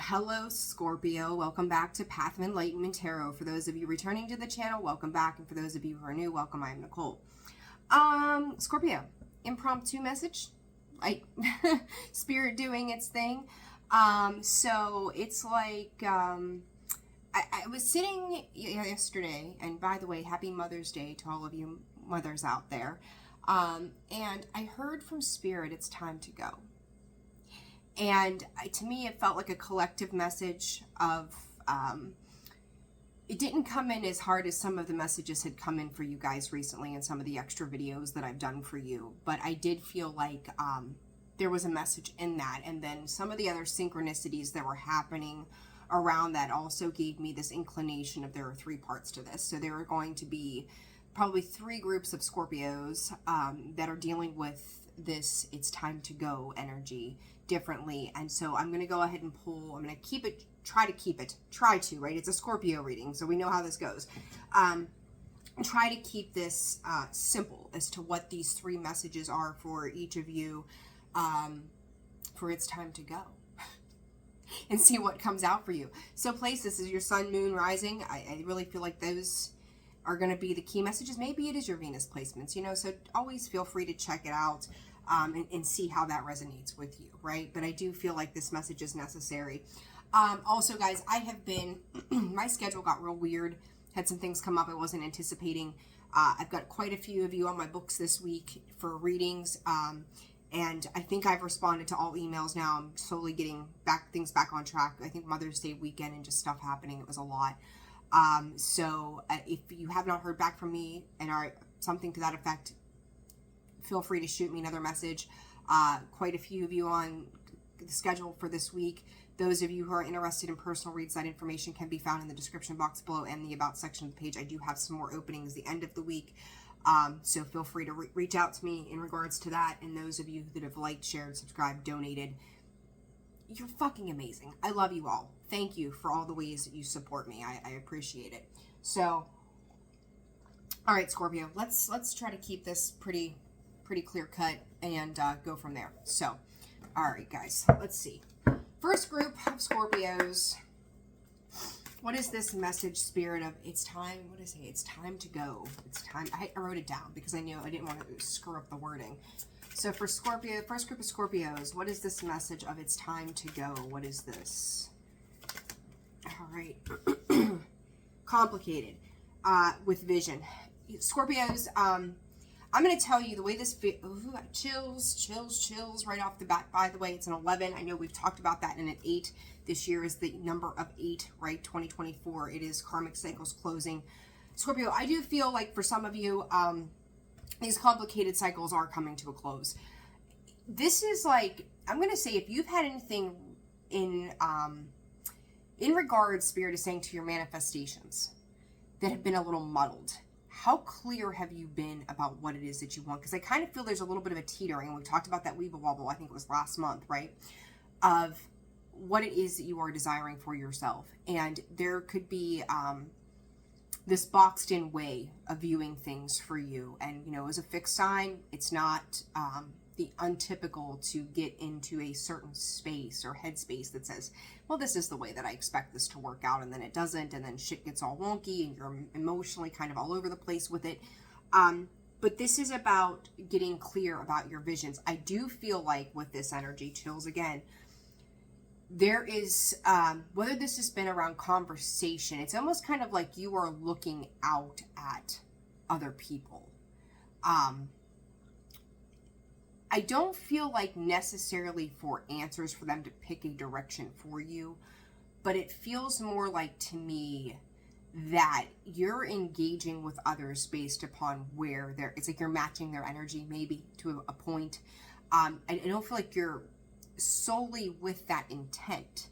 Hello, Scorpio. Welcome back to Path of Enlightenment Tarot. For those of you returning to the channel, welcome back. And for those of you who are new, welcome. I'm Nicole. Scorpio, impromptu message, like spirit doing its thing. So it's like, I was sitting yesterday, and by the way, happy Mother's Day to all of you mothers out there. And I heard from Spirit, it's time to go. And to me, it felt like a collective message of, it didn't come in as hard as some of the messages had come in for you guys recently and some of the extra videos that I've done for you. But I did feel like there was a message in that. And then some of the other synchronicities that were happening around that also gave me this inclination of there are three parts to this. So there are going to be probably three groups of Scorpios that are dealing with this it's time to go energy differently. And so I'm going to go ahead and pull, I'm going to keep it, try to, right? It's a Scorpio reading, so we know how this goes. Try to keep this simple as to what these three messages are for each of you for it's time to go. And see what comes out for you. So place this as your sun, moon, rising. I really feel like those are going to be the key messages. Maybe it is your Venus placements, you know, so always feel free to check it out and see how that resonates with you, right? But I do feel like this message is necessary. Also, guys, I have been, my schedule got real weird. Had some things come up I wasn't anticipating. I've got quite a few of you on my books this week for readings. And I think I've responded to all emails now. I'm slowly getting things back on track. I think Mother's Day weekend and just stuff happening. It was a lot. So if you have not heard back from me and are something to that effect, feel free to shoot me another message. Quite a few of you on the schedule for this week. Those of you who are interested in personal reads, that information can be found in the description box below and the about section of the page. I do have some more openings the end of the week. So feel free to reach out to me in regards to that. And those of you that have liked, shared, subscribed, donated, you're fucking amazing. I love you all. Thank you for all the ways that you support me. I appreciate it. So, all right, Scorpio, let's try to keep this pretty clear cut and go from there. So, all right, guys, let's see. First group of Scorpios. What is this message, Spirit, of it's time? What is it? It's time to go. It's time. I wrote it down because I knew I didn't want to screw up the wording. So for Scorpio, first group of Scorpios, what is this message of it's time to go? What is this? All right. Complicated with vision. Scorpios, I'm going to tell you the way this chills right off the bat. By the way, it's an 11. I know we've talked about that, and an 8. This year is the number of 8, right? 2024. It is karmic cycles closing. Scorpio, I do feel like for some of you, these complicated cycles are coming to a close. This is like, I'm going to say, if you've had anything in regards, Spirit is saying, to your manifestations that have been a little muddled, how clear have you been about what it is that you want? Because I kind of feel there's a little bit of a teetering. We talked about that weeble wobble, I think it was last month, right? Of what it is that you are desiring for yourself. And there could be this boxed in way of viewing things for you. And, you know, as a fixed sign, it's not the untypical to get into a certain space or headspace that says, well, this is the way that I expect this to work out, and then it doesn't, and then shit gets all wonky and you're emotionally kind of all over the place with it. But this is about getting clear about your visions. I do feel like with this energy, chills again, there is, whether this has been around conversation, it's almost kind of like you are looking out at other people. I don't feel like necessarily for answers for them to pick a direction for you, but it feels more like to me that you're engaging with others based upon where they're, it's like you're matching their energy maybe to a point. I don't feel like you're solely with that intent,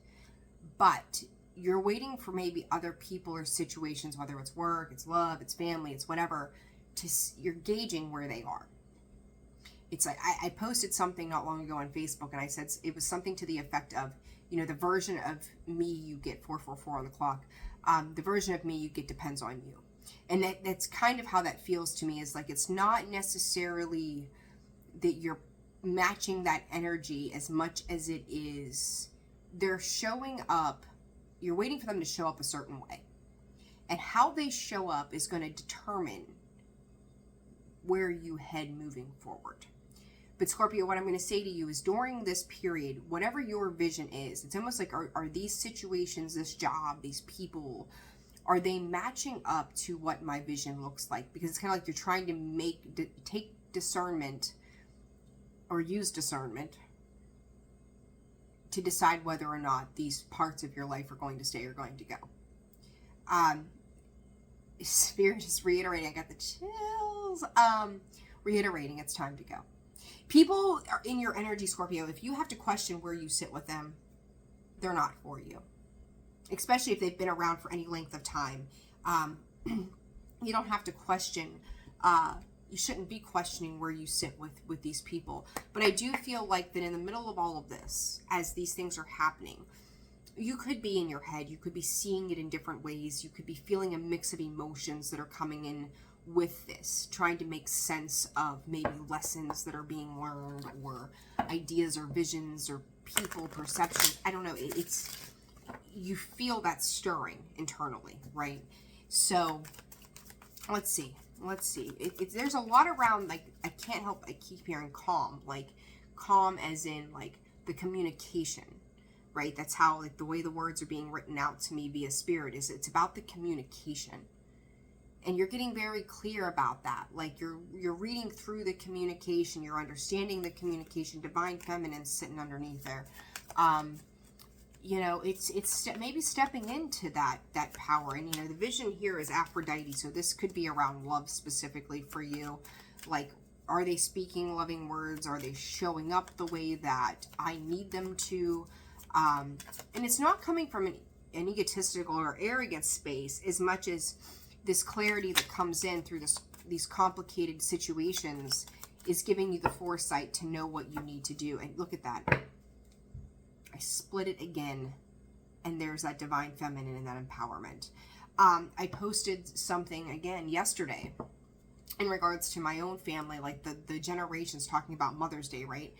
but you're waiting for maybe other people or situations, whether it's work, it's love, it's family, it's whatever, you're gauging where they are. It's like, I posted something not long ago on Facebook, and I said it was something to the effect of, you know, the version of me you get 444 on the clock, the version of me you get depends on you. And that's kind of how that feels to me, is like, it's not necessarily that you're matching that energy as much as it is they're showing up, you're waiting for them to show up a certain way. And how they show up is going to determine where you head moving forward. But Scorpio, what I'm going to say to you is during this period, whatever your vision is, it's almost like, are these situations, this job, these people, are they matching up to what my vision looks like? Because it's kind of like you're trying to take discernment or use discernment to decide whether or not these parts of your life are going to stay or going to go. Spirit is reiterating, I got the chills. Reiterating, it's time to go. People are in your energy, Scorpio. If you have to question where you sit with them, they're not for you. Especially if they've been around for any length of time. You don't have to question, you shouldn't be questioning where you sit with these people. But I do feel like that in the middle of all of this, as these things are happening, you could be in your head, you could be seeing it in different ways, you could be feeling a mix of emotions that are coming in with this, trying to make sense of maybe lessons that are being learned, or ideas or visions or people perceptions. I don't know, it's, you feel that stirring internally, right? So let's see. There's a lot around, like, I can't help, I keep hearing calm, like calm as in like the communication, right? That's how, like, the way the words are being written out to me via spirit is it's about the communication. And you're getting very clear about that. Like you're reading through the communication, you're understanding the communication, divine feminine sitting underneath there. You know, it's maybe stepping into that power. And, you know, the vision here is Aphrodite. So this could be around love specifically for you. Like, are they speaking loving words? Are they showing up the way that I need them to? And it's not coming from an egotistical or arrogant space as much as this clarity that comes in through these complicated situations is giving you the foresight to know what you need to do. And look at that. I split it again, and there's that divine feminine and that empowerment. I posted something again yesterday in regards to my own family, like the generations, talking about Mother's Day, right?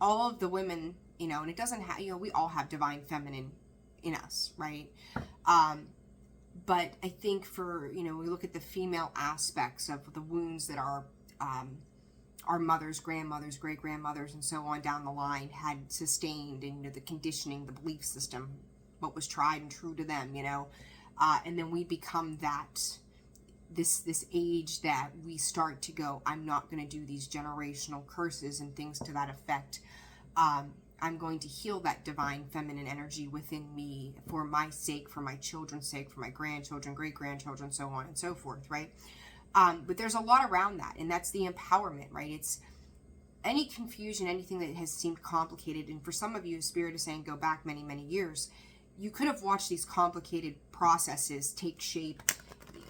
All of the women, you know, and it doesn't have, you know, we all have divine feminine in us, right? But I think for, you know, we look at the female aspects of the wounds that our mothers, grandmothers, great-grandmothers, and so on down the line had sustained, and, you know, the conditioning, the belief system, what was tried and true to them, you know, and then we become this age that we start to go, I'm not going to do these generational curses and things to that effect. I'm going to heal that divine feminine energy within me for my sake, for my children's sake, for my grandchildren, great-grandchildren, so on and so forth, right? But there's a lot around that, and that's the empowerment, right? It's any confusion, anything that has seemed complicated, and for some of you, Spirit is saying go back many, many years. You could have watched these complicated processes take shape,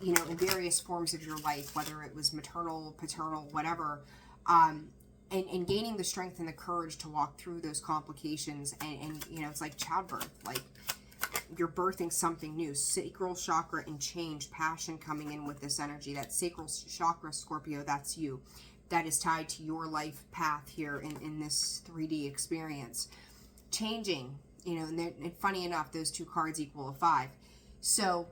you know, in various forms of your life, whether it was maternal, paternal, whatever, and gaining the strength and the courage to walk through those complications, and you know, it's like childbirth, like you're birthing something new. Sacral chakra and change, passion coming in with this energy. That sacral chakra, Scorpio, that's you. That is tied to your life path here in this 3D experience. Changing, you know, and funny enough, those two cards equal a 5. So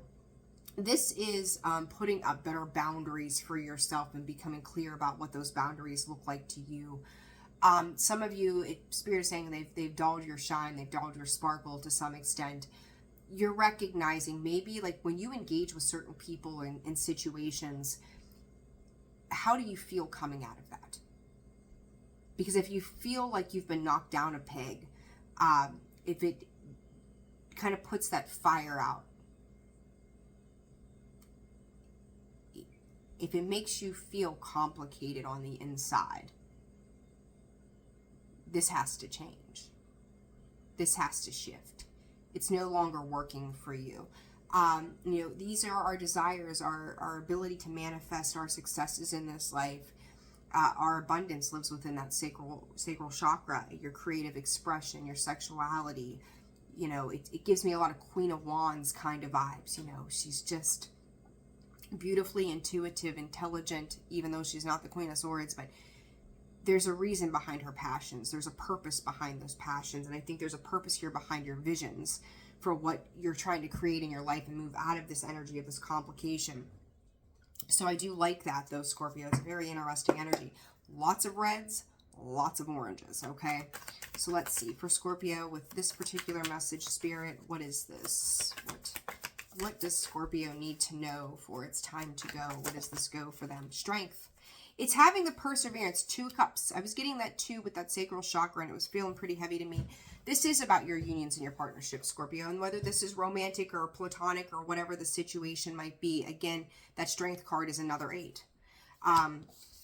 this is putting up better boundaries for yourself and becoming clear about what those boundaries look like to you. Some of you, Spirit is saying they've dulled your shine, they've dulled your sparkle to some extent. You're recognizing maybe, like, when you engage with certain people in situations, how do you feel coming out of that? Because if you feel like you've been knocked down a peg, if it kind of puts that fire out, if it makes you feel complicated on the inside, this has to change. This has to shift. It's no longer working for you. You know, these are our desires, our ability to manifest our successes in this life. Our abundance lives within that sacral chakra, your creative expression, your sexuality. You know, it gives me a lot of Queen of Wands kind of vibes. You know, she's just beautifully intuitive, intelligent, even though she's not the Queen of Swords, but there's a reason behind her passions. There's a purpose behind those passions. And I think there's a purpose here behind your visions for what you're trying to create in your life and move out of this energy of this complication. So I do like that, though, Scorpio. It's a very interesting energy. Lots of reds, lots of oranges, okay? So let's see. For Scorpio, with this particular message, Spirit, what is this? What does Scorpio need to know for it's time to go? What does this go for them? Strength. It's having the perseverance. 2 cups. I was getting that 2 with that sacral chakra, and it was feeling pretty heavy to me. This is about your unions and your partnerships, Scorpio, and whether this is romantic or platonic or whatever the situation might be. Again, that strength card is another 8.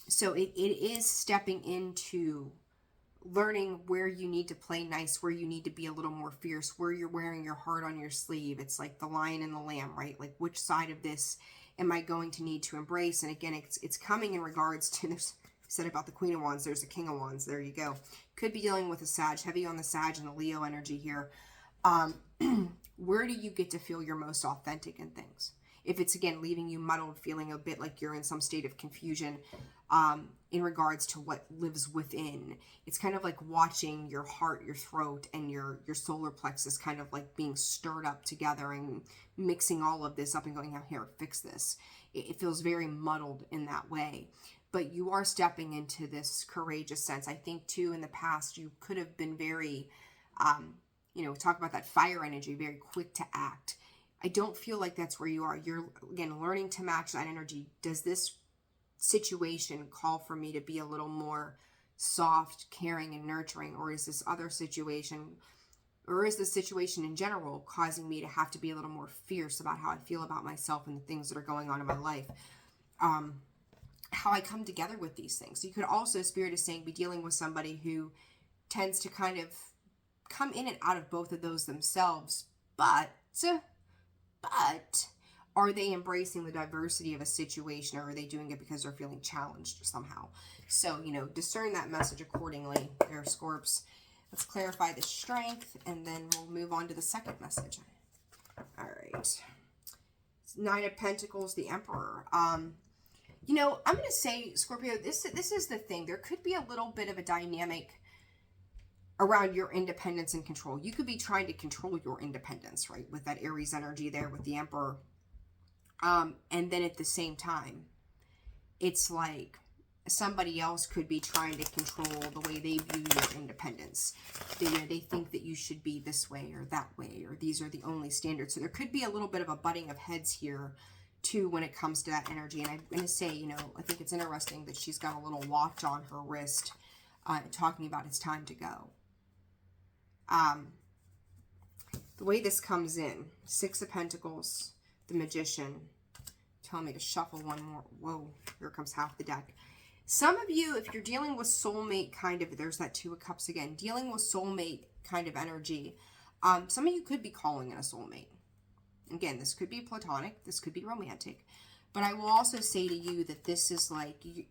So it is stepping into learning where you need to play nice, where you need to be a little more fierce, where you're wearing your heart on your sleeve. It's like the lion and the lamb, right? Like, which side of this am I going to need to embrace? And again, it's coming in regards to this. Said about the Queen of Wands, there's the King of Wands. There you go. Could be dealing with a Sag, heavy on the Sag and the Leo energy here. Where do you get to feel your most authentic in things? If it's, again, leaving you muddled, feeling a bit like you're in some state of confusion in regards to what lives within, it's kind of like watching your heart, your throat, and your solar plexus kind of like being stirred up together and mixing all of this up and going, here, fix this. It feels very muddled in that way. But you are stepping into this courageous sense. I think, too, in the past, you could have been very, talk about that fire energy, very quick to act. I don't feel like that's where you are. You're, again, learning to match that energy. Does this situation call for me to be a little more soft, caring, and nurturing? Or is this other situation, or is the situation in general causing me to have to be a little more fierce about how I feel about myself and the things that are going on in my life? How I come together with these things. You could also, Spirit is saying, be dealing with somebody who tends to kind of come in and out of both of those themselves, but are they embracing the diversity of a situation, or are they doing it because they're feeling challenged somehow? So, discern that message accordingly there, Scorps. Let's clarify the strength, and then we'll move on to the second message. All right. 9 of Pentacles, the Emperor. I'm going to say, Scorpio, this is the thing. There could be a little bit of a dynamic around your independence and control. You could be trying to control your independence, right? With that Aries energy there with the Emperor. And then at the same time, it's like somebody else could be trying to control the way they view your independence. They think that you should be this way or that way, or these are the only standards. So there could be a little bit of a butting of heads here too when it comes to that energy. And I'm going to say, I think it's interesting that she's got a little watch on her wrist talking about it's time to go. The way this comes in, 6 of Pentacles, the Magician, tell me to shuffle one more. Whoa, here comes half the deck. Some of you, if you're dealing with soulmate kind of, there's that 2 of Cups again, dealing with soulmate kind of energy, some of you could be calling in a soulmate. Again, this could be platonic, this could be romantic, but I will also say to you that this is like, you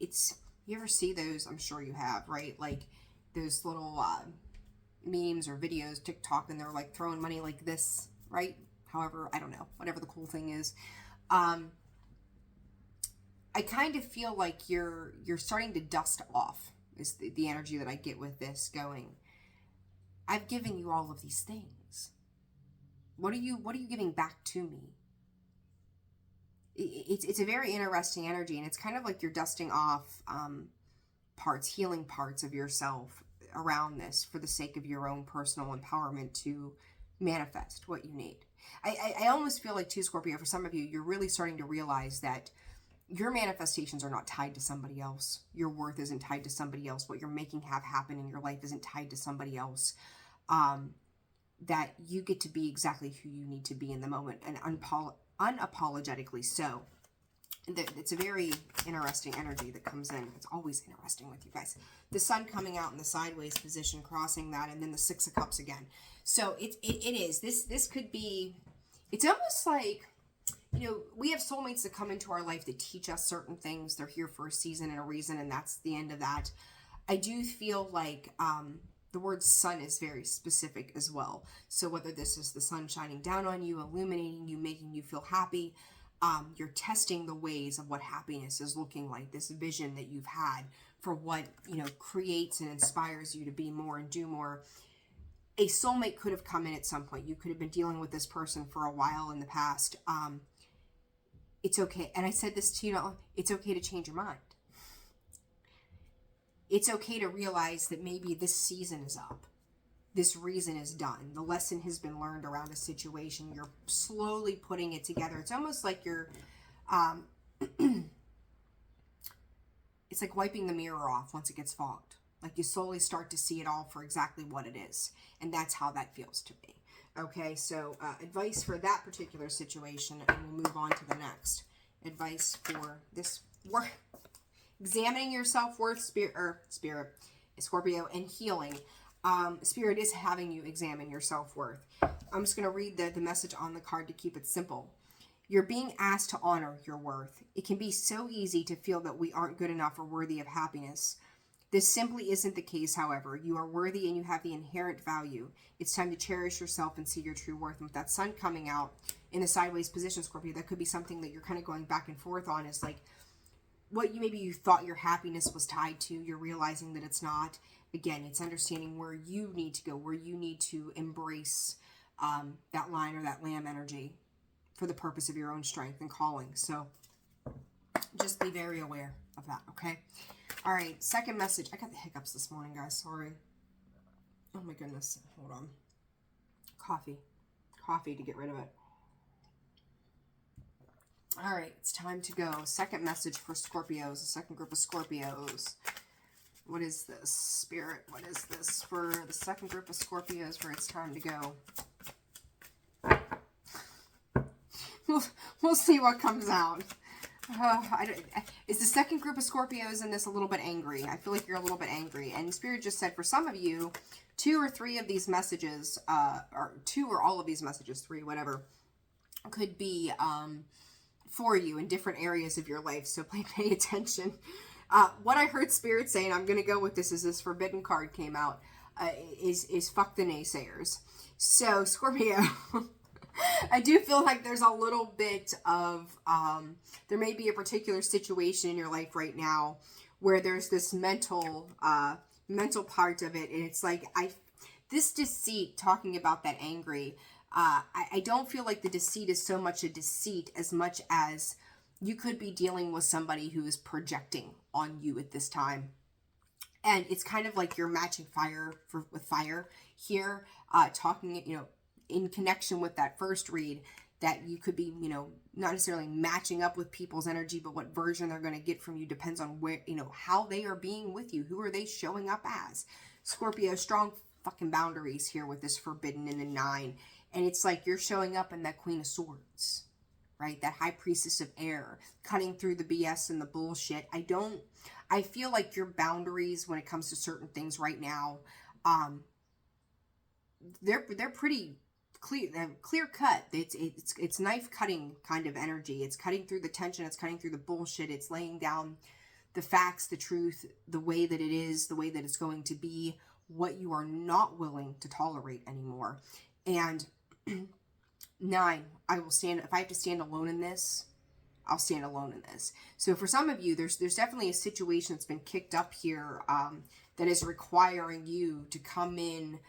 ever see those, I'm sure you have, right? Like those little memes or videos, TikTok, and they're like throwing money like this, right? However, I don't know, whatever the cool thing is. I kind of feel like you're starting to dust off, is the energy that I get with this going. I've given you all of these things. What are you giving back to me? It's a very interesting energy, and it's kind of like you're dusting off healing parts of yourself around this for the sake of your own personal empowerment to manifest what you need. I almost feel like, too, Scorpio, for some of you, you're really starting to realize that your manifestations are not tied to somebody else. Your worth isn't tied to somebody else. What you're making have happen in your life isn't tied to somebody else. That you get to be exactly who you need to be in the moment, and unapologetically so. It's a very interesting energy that comes in. It's always interesting with you guys. The Sun coming out in the sideways position, crossing that, and then the 6 of Cups again. So it is. This could be, it's almost like, we have soulmates that come into our life that teach us certain things. They're here for a season and a reason, and that's the end of that. I do feel like the word sun is very specific as well. So whether this is the sun shining down on you, illuminating you, making you feel happy, you're testing the ways of what happiness is looking like, this vision that you've had for what, creates and inspires you to be more and do more. A soulmate could have come in at some point. You could have been dealing with this person for a while in the past. It's okay. And I said this to you, it's okay to change your mind. It's okay to realize that maybe this season is up. This reason is done. The lesson has been learned around a situation. You're slowly putting it together. It's almost like you're, it's like wiping the mirror off once it gets fogged. Like you slowly start to see it all for exactly what it is. And that's how that feels to me. Okay, so advice for that particular situation, and we'll move on to the next. Advice for this work. Examining your self-worth, spirit, Scorpio, and healing. Spirit is having you examine your self-worth. I'm just going to read the message on the card to keep it simple. You're being asked to honor your worth. It can be so easy to feel that we aren't good enough or worthy of happiness. This simply isn't the case, however. You are worthy and you have the inherent value. It's time to cherish yourself and see your true worth. And with that sun coming out in the sideways position, Scorpio, that could be something that you're kind of going back and forth on, is like what maybe you thought your happiness was tied to. You're realizing that it's not. Again, it's understanding where you need to go, where you need to embrace that lion or that lamb energy for the purpose of your own strength and calling. So just be very aware of that, okay? All right, second message. I got the hiccups this morning, guys. Sorry. Oh, my goodness. Hold on. Coffee to get rid of it. All right, it's time to go. Second message for Scorpios, the second group of Scorpios. What is this, Spirit? What is this for the second group of Scorpios where it's time to go? We'll see what comes out. Is the second group of Scorpios in this a little bit angry? I feel like you're a little bit angry. And Spirit just said for some of you, 2 or 3 of these messages, or 2 or all of these messages, 3, whatever, could be for you in different areas of your life. So pay attention. What I heard Spirit say, and I'm going to go with this as this Forbidden card came out, is fuck the naysayers. So Scorpio, I do feel like there's a little bit of, there may be a particular situation in your life right now where there's this mental part of it. And it's like, this deceit, talking about that angry, I don't feel like the deceit is so much a deceit as much as you could be dealing with somebody who is projecting on you at this time. And it's kind of like you're matching fire with fire here, talking, in connection with that first read, that you could be, not necessarily matching up with people's energy, but what version they're going to get from you depends on where, how they are being with you. Who are they showing up as? Scorpio, strong fucking boundaries here with this Forbidden in the 9. And it's like you're showing up in that Queen of Swords, right? That High Priestess of Air, cutting through the BS and the bullshit. I feel like your boundaries when it comes to certain things right now, they're pretty clear cut. It's knife cutting kind of energy. It's cutting through the tension. It's cutting through the bullshit. It's laying down the facts, the truth, the way that it is, the way that it's going to be, what you are not willing to tolerate anymore. And 9, I will stand, if I have to stand alone in this, I'll stand alone in this. So for some of you, there's definitely a situation that's been kicked up here that is requiring you to come in.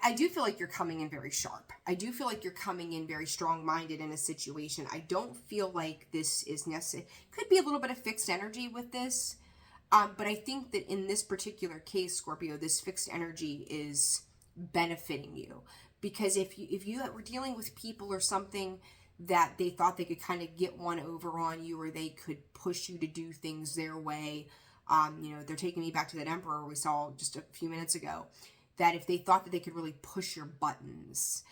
I do feel like you're coming in very sharp. I do feel like you're coming in very strong-minded in a situation. I don't feel like this is necessary. Could be a little bit of fixed energy with this. But I think that in this particular case, Scorpio, this fixed energy is benefiting you. Because if you were dealing with people or something that they thought they could kind of get one over on you, or they could push you to do things their way, they're taking me back to that Emperor we saw just a few minutes ago, that if they thought that they could really push your buttons,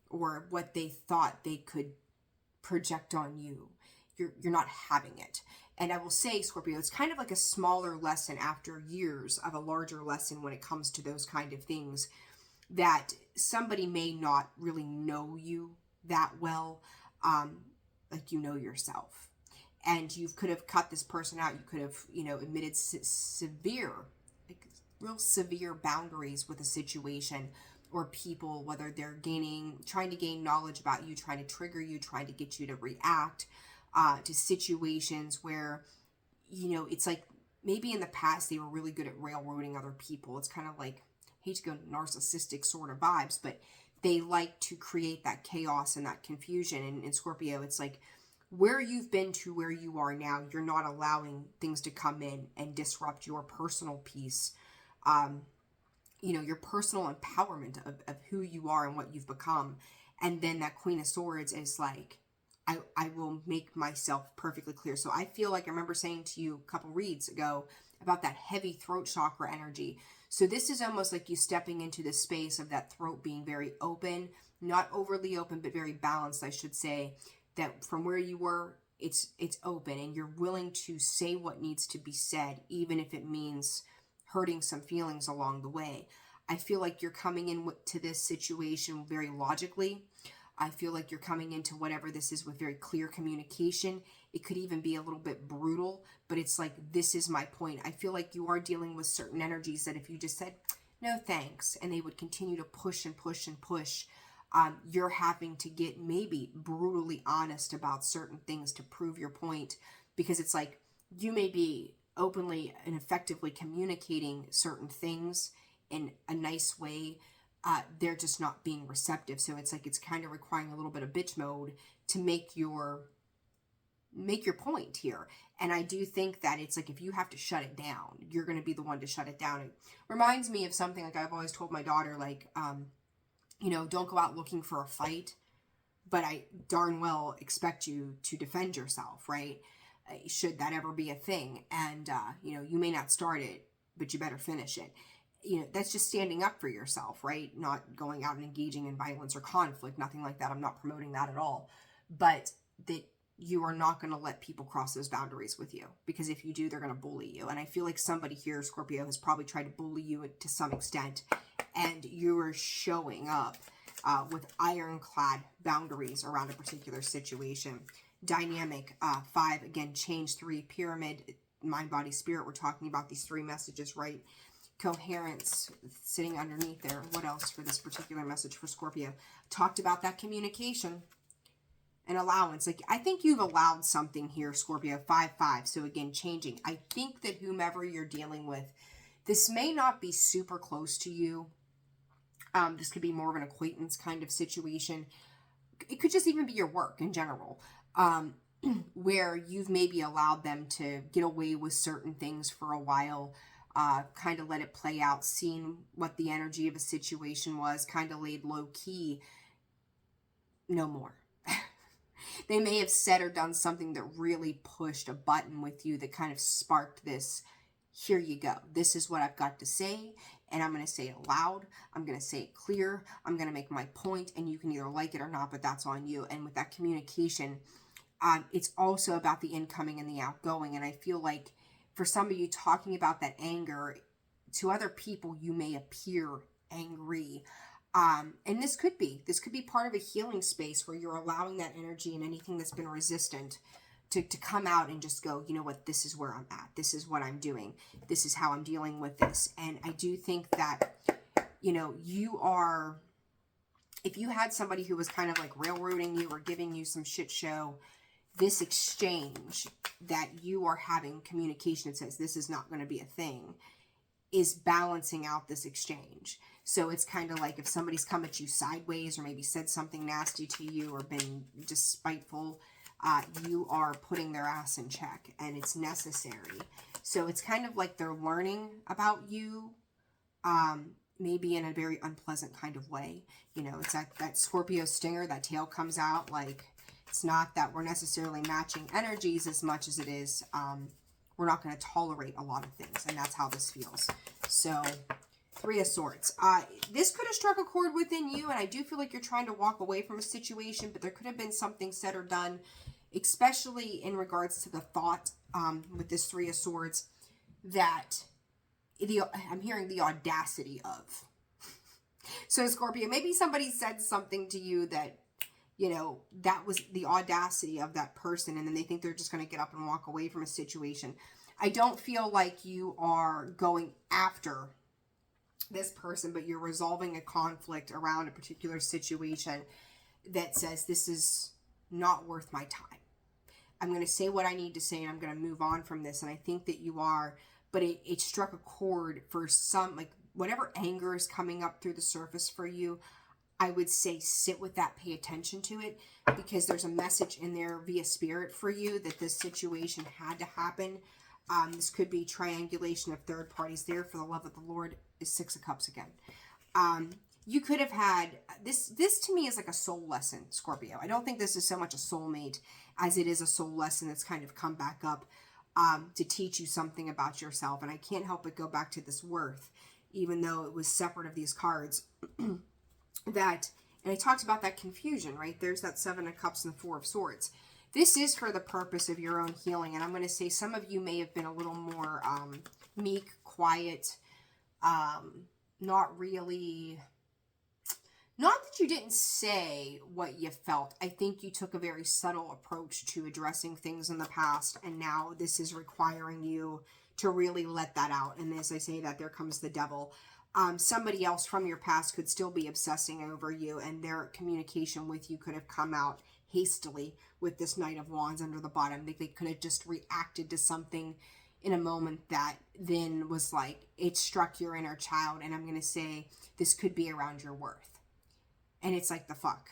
or what they thought they could project on you, you're not having it. And I will say, Scorpio, it's kind of like a smaller lesson after years of a larger lesson when it comes to those kind of things, that somebody may not really know you that well, like you know yourself. And you could have cut this person out. You could have, admitted severe, like real severe boundaries with a situation or people, whether they're trying to gain knowledge about you, trying to trigger you, trying to get you to react to situations where, it's like maybe in the past they were really good at railroading other people. It's kind of like, I hate to go narcissistic sort of vibes, but they like to create that chaos and that confusion. And in Scorpio, it's like where you've been to where you are now, you're not allowing things to come in and disrupt your personal peace. You know, your personal empowerment of who you are and what you've become. And then that Queen of Swords is like, I will make myself perfectly clear. So I feel like I remember saying to you a couple reads ago about that heavy throat chakra energy. So this is almost like you stepping into the space of that throat being very open, not overly open, but very balanced, I should say, that from where you were, it's open and you're willing to say what needs to be said, even if it means hurting some feelings along the way. I feel like you're coming in to this situation very logically. I feel like you're coming into whatever this is with very clear communication. It could even be a little bit brutal, but it's like, this is my point. I feel like you are dealing with certain energies that if you just said, no thanks, and they would continue to push and push and push, you're having to get maybe brutally honest about certain things to prove your point, because it's like you may be openly and effectively communicating certain things in a nice way. They're just not being receptive. So it's like, it's kind of requiring a little bit of bitch mode to make your point here. And I do think that it's like, if you have to shut it down, you're going to be the one to shut it down. It reminds me of something like I've always told my daughter, like, you know, don't go out looking for a fight, but I darn well expect you to defend yourself, right? Should that ever be a thing. And, you know, you may not start it, but you better finish it. You know, that's just standing up for yourself, right? Not going out and engaging in violence or conflict, nothing like that. I'm not promoting that at all. But that you are not going to let people cross those boundaries with you, because if you do, they're going to bully you. And I feel like somebody here, Scorpio, has probably tried to bully you to some extent, and you are showing up with ironclad boundaries around a particular situation. Dynamic, 5, again, change, 3, pyramid, mind, body, spirit. We're talking about these 3 messages, right? Coherence sitting underneath there. What else for this particular message for Scorpio? Talked about that communication and allowance. Like, I think you've allowed something here, Scorpio. 5-5. So again, changing. I think that whomever you're dealing with, this may not be super close to you. This could be more of an acquaintance kind of situation. It could just even be your work in general, where you've maybe allowed them to get away with certain things for a while. Kind of let it play out, seeing what the energy of a situation was, kind of laid low key. No more. They may have said or done something that really pushed a button with you that kind of sparked this. Here you go. This is what I've got to say, and I'm going to say it loud. I'm going to say it clear. I'm going to make my point, and you can either like it or not, but that's on you. And with that communication, it's also about the incoming and the outgoing. And I feel like for some of you, talking about that anger, to other people, you may appear angry. And this could be part of a healing space where you're allowing that energy and anything that's been resistant to come out and just go, you know what, this is where I'm at. This is what I'm doing. This is how I'm dealing with this. And I do think that, you know, if you had somebody who was kind of like railroading you or giving you some shit show, this exchange that you are having communication, it says this is not going to be a thing, is balancing out this exchange. So it's kind of like if somebody's come at you sideways or maybe said something nasty to you or been just spiteful, you are putting their ass in check, and it's necessary. So it's kind of like they're learning about you, maybe in a very unpleasant kind of way. You know, it's that Scorpio stinger, that tail comes out. Like, it's not that we're necessarily matching energies as much as it is, we're not going to tolerate a lot of things, and that's how this feels. So, 3 of Swords. This could have struck a chord within you, and I do feel like you're trying to walk away from a situation, but there could have been something said or done, especially in regards to the thought with this 3 of Swords, that I'm hearing the audacity of. So, Scorpio, maybe somebody said something to you that, you know, that was the audacity of that person, and then they think they're just going to get up and walk away from a situation. I don't feel like you are going after this person, but you're resolving a conflict around a particular situation that says, this is not worth my time. I'm going to say what I need to say, and I'm going to move on from this. And I think that you are, but it struck a chord for some, like whatever anger is coming up through the surface for you. I would say sit with that, pay attention to it, because there's a message in there via spirit for you that this situation had to happen. This could be triangulation of third parties there. For the love of the Lord is Six of Cups again. You could have had this to me is like a soul lesson, Scorpio. I don't think this is so much a soulmate as it is a soul lesson that's kind of come back up to teach you something about yourself. And I can't help but go back to this worth, even though it was separate of these cards. And I talked about that confusion, right? There's that Seven of Cups and the Four of Swords. This is for the purpose of your own healing. And I'm going to say some of you may have been a little more meek, quiet, not really... Not that you didn't say what you felt. I think you took a very subtle approach to addressing things in the past, and now this is requiring you to really let that out. And as I say that, there comes the devil. Somebody else from your past could still be obsessing over you, and their communication with you could have come out hastily with this Knight of Wands under the bottom. They could have just reacted to something in a moment that then was like, it struck your inner child. And I'm going to say this could be around your worth. And it's like, the fuck,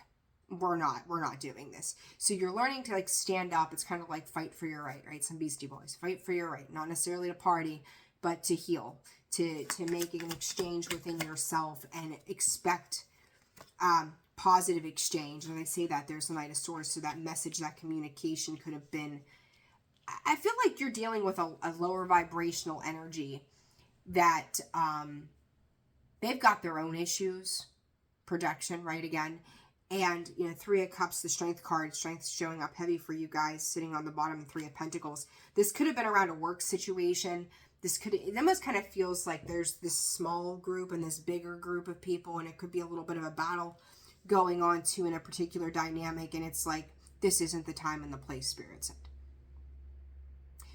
we're not doing this. So you're learning to like stand up. It's kind of like fight for your right? Some Beastie Boys, fight for your right, not necessarily to party, but to heal, to make an exchange within yourself and expect positive exchange. And I say that there's the Knight of Swords. So that message, that communication could have been, I feel like you're dealing with a lower vibrational energy that they've got their own issues. Projection, right, again. And, you know, Three of Cups, the Strength card, strength showing up heavy for you guys, sitting on the bottom, Three of Pentacles. This could have been around a work situation. It almost kind of feels like there's this small group and this bigger group of people, and it could be a little bit of a battle going on too in a particular dynamic, and it's like, this isn't the time and the place, Spirit said.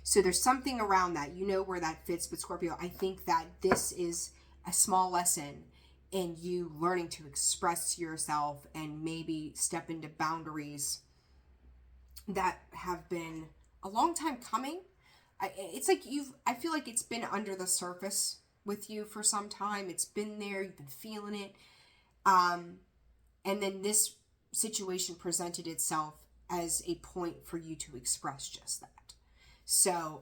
So there's something around that. You know where that fits, but Scorpio, I think that this is a small lesson in you learning to express yourself and maybe step into boundaries that have been a long time coming. It's like I feel like it's been under the surface with you for some time. It's been there. You've been feeling it. And then this situation presented itself as a point for you to express just that. So,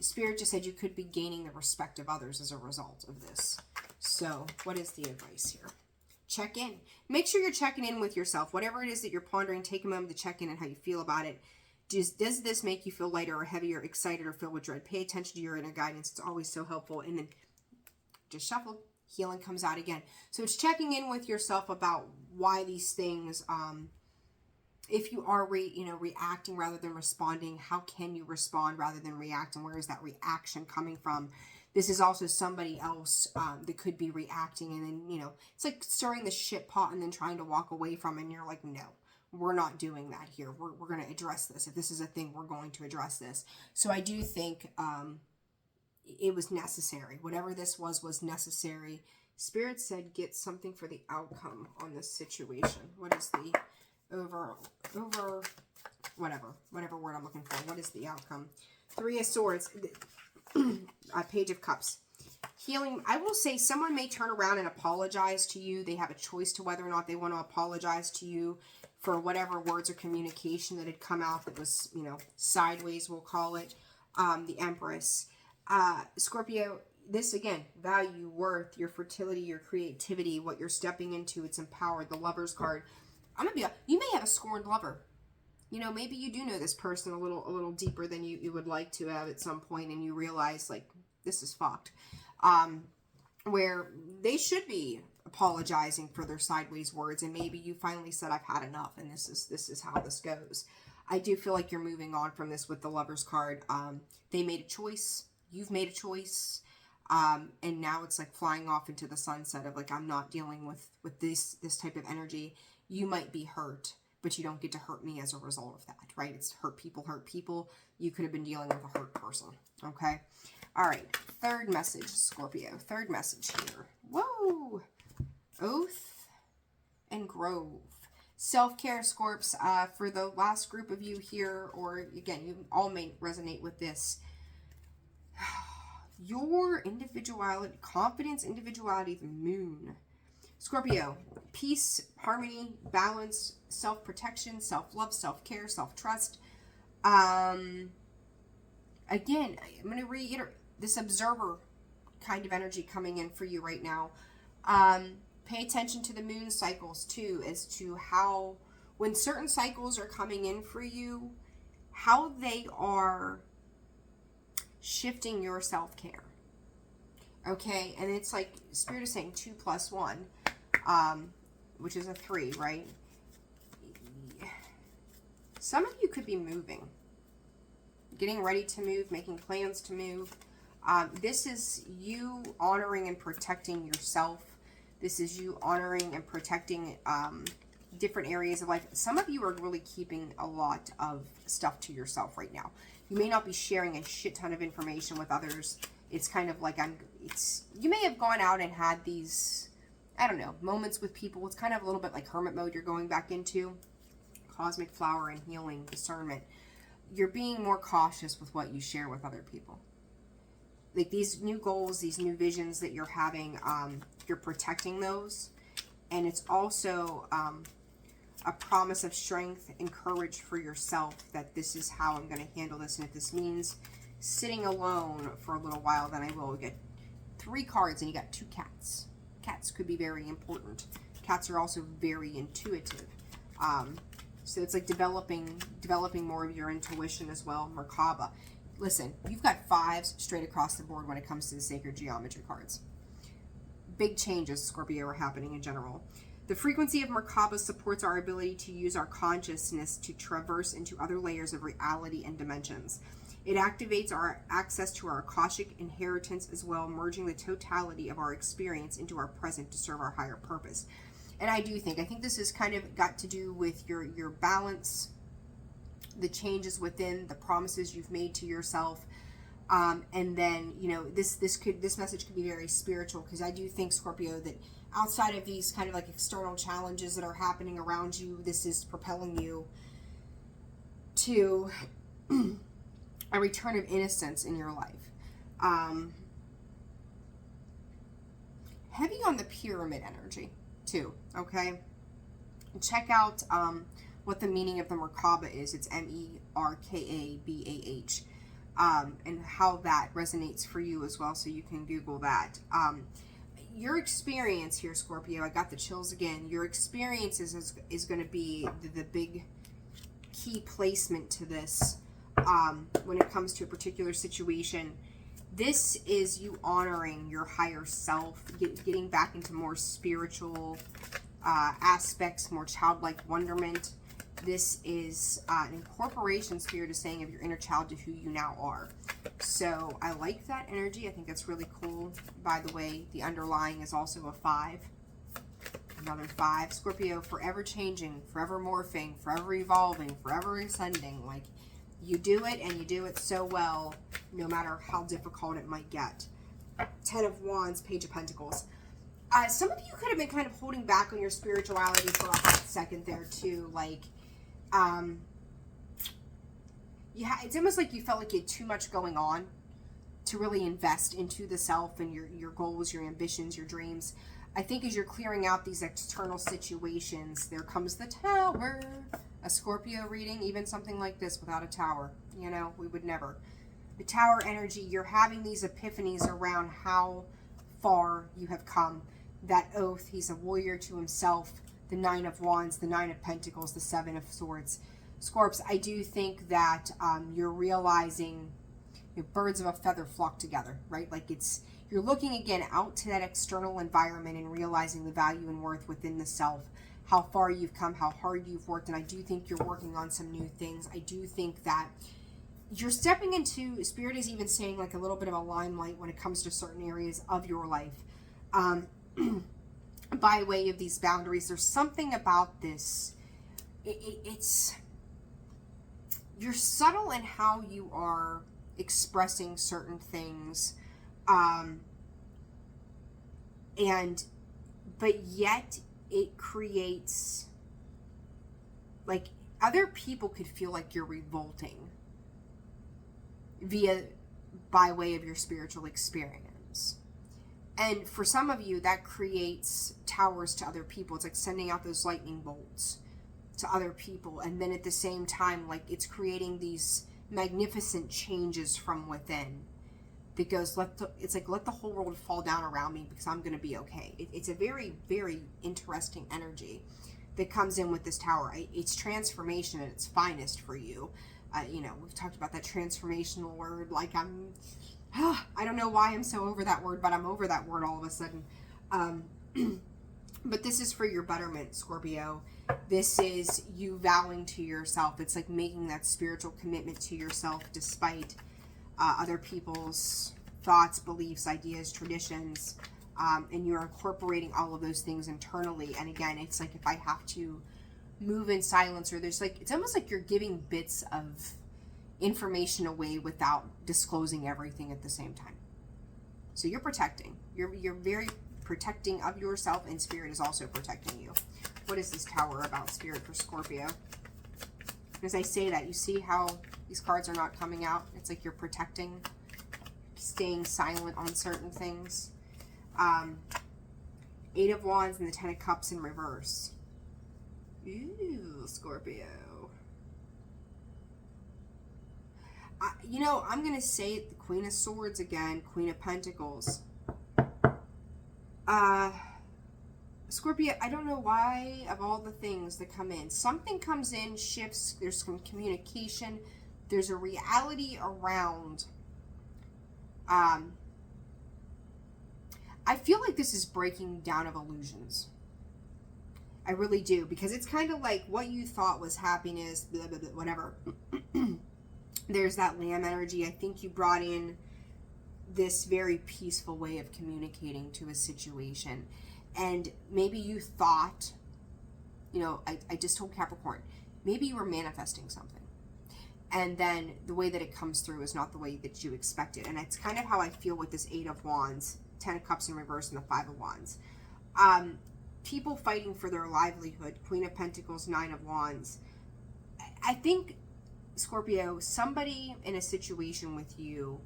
Spirit just said you could be gaining the respect of others as a result of this. So, what is the advice here? Check in. Make sure you're checking in with yourself. Whatever it is that you're pondering, take a moment to check in and how you feel about it. Does this make you feel lighter or heavier, excited or filled with dread? Pay attention to your inner guidance. It's always so helpful. And then just shuffle. Healing comes out again. So it's checking in with yourself about why these things, if you are reacting rather than responding, how can you respond rather than react? And where is that reaction coming from? This is also somebody else that could be reacting, and then, it's like stirring the shit pot and then trying to walk away from it, and you're like, no, we're not doing that here. We're going to address this. If this is a thing, we're going to address this. So I do think it was necessary. Whatever this was necessary. Spirit said get something for the outcome on this situation. What is the whatever word I'm looking for. What is the outcome? Three of Swords. Page of Cups. Healing. I will say someone may turn around and apologize to you. They have a choice to whether or not they want to apologize to you for whatever words or communication that had come out that was, sideways, we'll call it. The Empress. Scorpio, this again, value, worth, your fertility, your creativity, what you're stepping into, it's empowered. The Lover's card. You may have a scorned lover. Maybe you do know this person a little deeper than you would like to have at some point, and you realize, like, this is fucked. Where they should be apologizing for their sideways words, and maybe you finally said, I've had enough, and this is how this goes. I do feel like you're moving on from this with the Lover's card. They made a choice. You've made a choice. And now it's like flying off into the sunset of like, I'm not dealing with this type of energy. You might be hurt, but you don't get to hurt me as a result of that, right? It's hurt people. You could have been dealing with a hurt person, okay? All right, third message, Scorpio. Third message here. Whoa! Oath and Grove. Self-care, Scorps. For the last group of you here, or again, you all may resonate with this. your individuality, confidence, individuality, the moon. Scorpio, peace, harmony, balance, self-protection, self-love, self-care, self-trust. Again, I'm going to reiterate this observer kind of energy coming in for you right now. Pay attention to the moon cycles too, as to how, when certain cycles are coming in for you, how they are shifting your self-care. Okay, and it's like Spirit is saying 2 + 1, which is a 3, right? Some of you could be moving, getting ready to move, making plans to move. This is you honoring and protecting yourself. This is you honoring and protecting different areas of life. Some of you are really keeping a lot of stuff to yourself right now. You may not be sharing a shit ton of information with others. It's kind of like you may have gone out and had these, I don't know, moments with people. It's kind of a little bit like hermit mode you're going back into. Cosmic flower and healing, discernment. You're being more cautious with what you share with other people. Like these new goals, these new visions that you're having, you're protecting those. And it's also a promise of strength and courage for yourself, that this is how I'm going to handle this. And if this means sitting alone for a little while, then I will. Get 3 cards and you got 2 cats. Cats could be very important. Cats are also very intuitive. So it's like developing more of your intuition as well. Merkaba. Listen, you've got 5s straight across the board when it comes to the sacred geometry cards. Big changes, Scorpio, are happening in general. The frequency of Merkaba supports our ability to use our consciousness to traverse into other layers of reality and dimensions. It activates our access to our Akashic inheritance as well, merging the totality of our experience into our present to serve our higher purpose. And I think this is kind of got to do with your balance, the changes within, the promises you've made to yourself. And then, you know, this message could be very spiritual, because I do think, Scorpio, that outside of these kind of like external challenges that are happening around you, this is propelling you to a return of innocence in your life. Heavy on the pyramid energy too, okay? Check out what the meaning of the Merkaba is. It's MERKABAH. And how that resonates for you as well, so you can Google that. Your experience here, Scorpio, I got the chills again. Your experience is going to be the big key placement to this when it comes to a particular situation. This is you honoring your higher self, getting back into more spiritual aspects, more childlike wonderment. This is an incorporation, Spirit is saying, of your inner child to who you now are. So I like that energy. I think that's really cool. By the way, the underlying is also a 5. Another 5. Scorpio, forever changing, forever morphing, forever evolving, forever ascending. Like, you do it, and you do it so well, no matter how difficult it might get. 10 of Wands, Page of Pentacles. Some of you could have been kind of holding back on your spirituality for a hot second there too. Like, it's almost like you felt like you had too much going on to really invest into the self and your goals, your ambitions, your dreams. I think as you're clearing out these external situations, there comes the Tower. A Scorpio reading, even something like this without a tower, you know, we would never. The Tower energy, you're having these epiphanies around how far you have come. That oath, he's a warrior to himself. The 9 of Wands, the 9 of Pentacles, the 7 of Swords. Scorps, I do think that you're realizing birds of a feather flock together, right? Like you're looking again out to that external environment and realizing the value and worth within the self, how far you've come, how hard you've worked. And I do think you're working on some new things. I do think that you're stepping into, Spirit is even saying, like a little bit of a limelight when it comes to certain areas of your life. By way of these boundaries, there's something about this. It's you're subtle in how you are expressing certain things, but yet it creates, other people could feel like you're revolting via by way of your spiritual experience. And for some of you, that creates towers to other people. It's like sending out those lightning bolts to other people. And then at the same time, like, it's creating these magnificent changes from within that goes, it's like, let the whole world fall down around me because I'm going to be okay. It's a very, very interesting energy that comes in with this tower. It's transformation at its finest for you. You know, we've talked about that transformational word. Like, I don't know why I'm so over that word, but I'm over that word all of a sudden. But this is for your betterment, Scorpio. This is you vowing to yourself. It's like making that spiritual commitment to yourself despite other people's thoughts, beliefs, ideas, traditions. And you're incorporating all of those things internally. And again, it's like if I have to move in silence, or there's like, it's almost like you're giving bits of information away without disclosing everything at the same time. So you're protecting. You're very protecting of yourself, and Spirit is also protecting you. What is this tower about, Spirit, for Scorpio? As I say that, you see how these cards are not coming out? It's like you're protecting, staying silent on certain things. 8 of Wands and the 10 of Cups in reverse. Ooh, Scorpio. You know, I'm going to say the Queen of Swords again, Queen of Pentacles. Scorpio, I don't know why, of all the things that come in, something comes in, shifts, there's some communication, there's a reality around, I feel like this is breaking down of illusions. I really do, because it's kind of like what you thought was happiness, blah, blah, blah, whatever. There's that Lamb energy. I think you brought in this very peaceful way of communicating to a situation. And maybe you thought, you know, I just told Capricorn, maybe you were manifesting something. And then the way that it comes through is not the way that you expected. And it's kind of how I feel with this 8 of Wands, 10 of Cups in reverse, and the 5 of Wands. People fighting for their livelihood, Queen of Pentacles, 9 of Wands. I think, Scorpio, somebody in a situation with you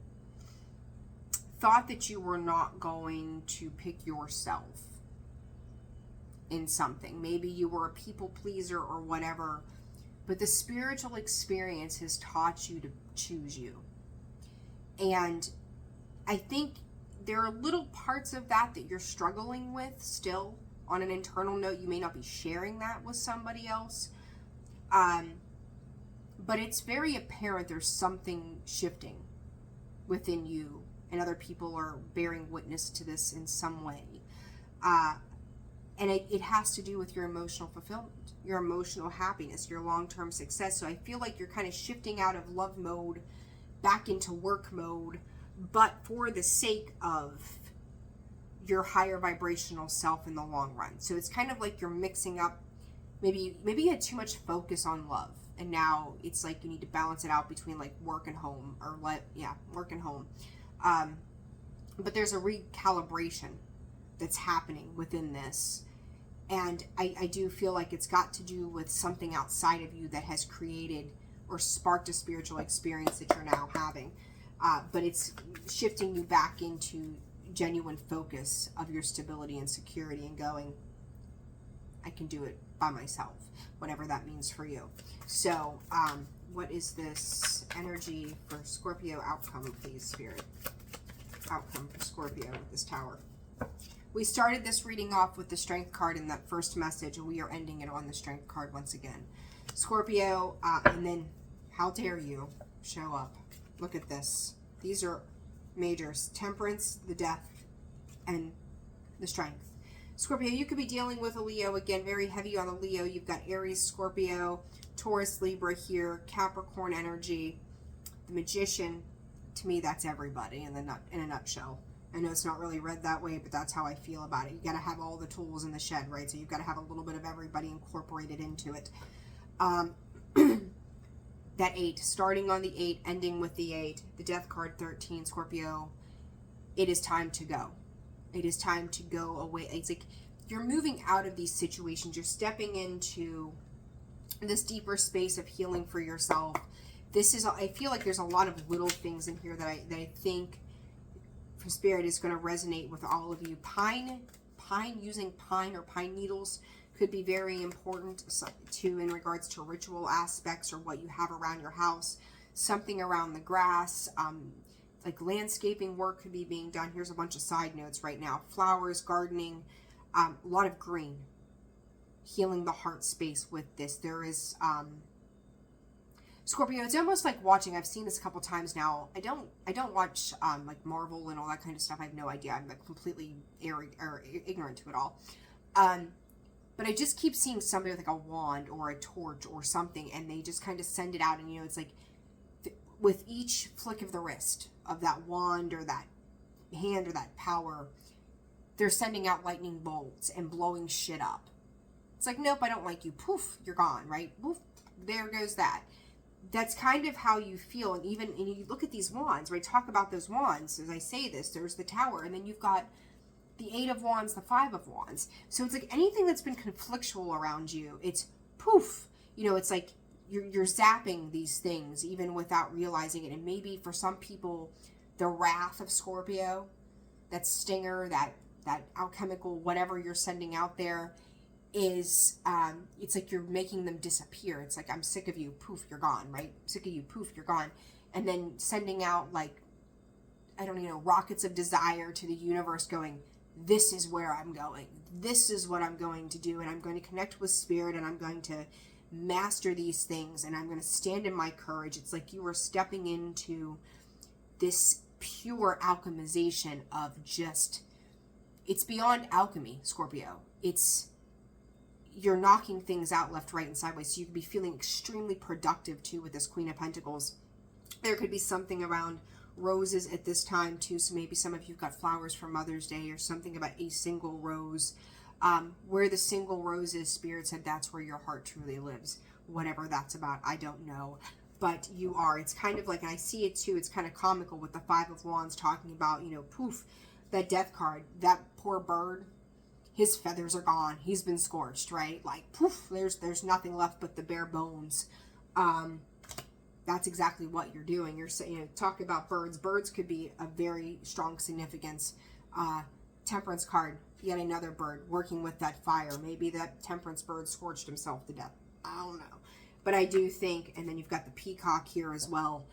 thought that you were not going to pick yourself in something. Maybe you were a people pleaser or whatever, but the spiritual experience has taught you to choose you. And I think there are little parts of that that you're struggling with still on an internal note. You may not be sharing that with somebody else. But it's very apparent there's something shifting within you, and other people are bearing witness to this in some way. And it has to do with your emotional fulfillment, your emotional happiness, your long-term success. So I feel like you're kind of shifting out of love mode back into work mode, but for the sake of your higher vibrational self in the long run. So it's kind of like you're mixing up, maybe you had too much focus on love, and now it's like you need to balance it out between like work and home, or work and home. But there's a recalibration that's happening within this. And I do feel like it's got to do with something outside of you that has created or sparked a spiritual experience that you're now having. But it's shifting you back into genuine focus of your stability and security, and going, I can do it by myself, whatever that means for you. So what is this energy for Scorpio outcome, please, Spirit? Outcome for Scorpio with this tower. We started this reading off with the Strength card in that first message, and we are ending it on the Strength card once again. Scorpio, and then how dare you show up. Look at this. These are majors. Temperance, the Death, and the Strength. Scorpio, you could be dealing with a Leo. Again, very heavy on the Leo. You've got Aries, Scorpio, Taurus, Libra here, Capricorn energy, the Magician. To me, that's everybody in a nutshell. I know it's not really read that way, but that's how I feel about it. You got to have all the tools in the shed, right? So you've got to have a little bit of everybody incorporated into it. That 8, starting on the 8, ending with the 8, the Death card, 13, Scorpio, it is time to go. It is time to go away. It's like you're moving out of these situations. You're stepping into this deeper space of healing for yourself, this is, I feel like there's a lot of little things in here that I think for Spirit is going to resonate with all of you. Using pine or pine needles could be very important to in regards to ritual aspects or what you have around your house. Something around the grass, like landscaping work could be being done. Here's a bunch of side notes right now. Flowers, gardening, a lot of green. Healing the heart space with this. There is Scorpio, it's almost like watching, I've seen this a couple times now. I don't watch like Marvel and all that kind of stuff. I have no idea. I'm like completely ignorant to it all. But I just keep seeing somebody with like a wand or a torch or something, and they just kind of send it out, and it's like with each flick of the wrist of that wand or that hand or that power, they're sending out lightning bolts and blowing shit up. It's like, nope, I don't like you. Poof, you're gone, right? Poof, there goes that. That's kind of how you feel. And even, and you look at these wands, right? Talk about those wands. As I say this, there's the Tower, and then you've got the 8 of Wands, the 5 of Wands. So it's like anything that's been conflictual around you, it's poof. It's like you're zapping these things even without realizing it. And maybe for some people, the wrath of Scorpio, that stinger, that alchemical, whatever you're sending out there, is it's like you're making them disappear. It's like, I'm sick of you, poof, you're gone, right? Sick of you, poof, you're gone. And then sending out like, I don't know, rockets of desire to the universe going, this is where I'm going. This is what I'm going to do. And I'm going to connect with Spirit, and I'm going to master these things, and I'm going to stand in my courage. It's like you are stepping into this pure alchemization of just, it's beyond alchemy, Scorpio. You're knocking things out left, right, and sideways. So you could be feeling extremely productive too with this Queen of Pentacles. There could be something around roses at this time too. So maybe some of you've got flowers for Mother's Day, or something about a single rose. Where the single rose is, Spirit said that's where your heart truly lives. Whatever that's about, I don't know. But you are. It's kind of like, and I see it too, it's kind of comical with the 5 of Wands talking about, poof, that death card, that poor bird, his feathers are gone. He's been scorched, right? Like, poof, there's nothing left but the bare bones. That's exactly what you're doing. You're saying, talk about birds. Birds could be a very strong significance. Temperance card, yet another bird working with that fire. Maybe that temperance bird scorched himself to death. I don't know. But I do think, and then you've got the peacock here as well.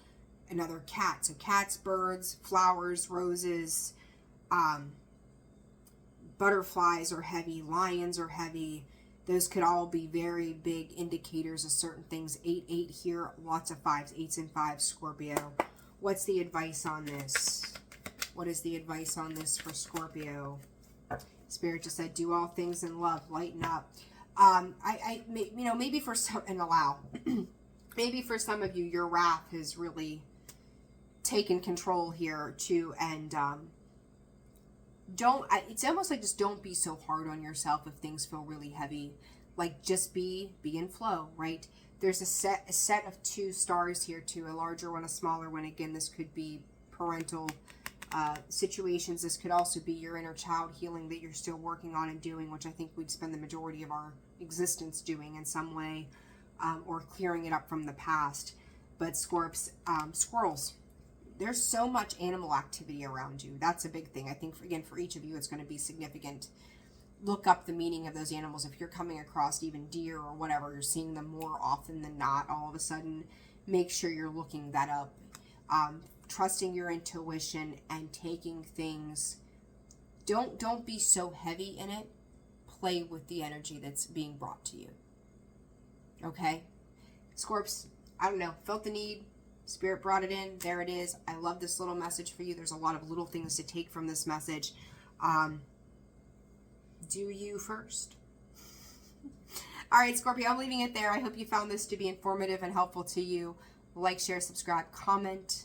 Another cat. So cats, birds, flowers, roses, butterflies are heavy, lions are heavy. Those could all be very big indicators of certain things. 8, 8 here, lots of 5s, 8s and 5s, Scorpio. What's the advice on this? What is the advice on this for Scorpio? Spirit just said, do all things in love, lighten up. Maybe for some, and allow, maybe for some of you, your wrath has really taken control here too, and it's almost like, just don't be so hard on yourself if things feel really heavy. Like, just be in flow, right? There's a set of 2 stars here too, a larger one, a smaller one. Again, this could be parental situations. This could also be your inner child healing that you're still working on and doing, which I think we'd spend the majority of our existence doing in some way, or clearing it up from the past. But squirrels, there's so much animal activity around you. That's a big thing. I think, for each of you, it's going to be significant. Look up the meaning of those animals. If you're coming across even deer or whatever, you're seeing them more often than not all of a sudden, make sure you're looking that up. Trusting your intuition and taking things. Don't be so heavy in it. Play with the energy that's being brought to you. Okay? Scorps, I don't know, felt the need. Spirit brought it in. There it is. I love this little message for you. There's a lot of little things to take from this message. Do you first. All right, Scorpio, I'm leaving it there. I hope you found this to be informative and helpful to you. Like, share, subscribe, comment.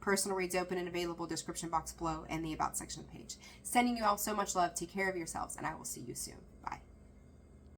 Personal reads open and available, description box below, and the About section of the page. Sending you all so much love. Take care of yourselves, and I will see you soon.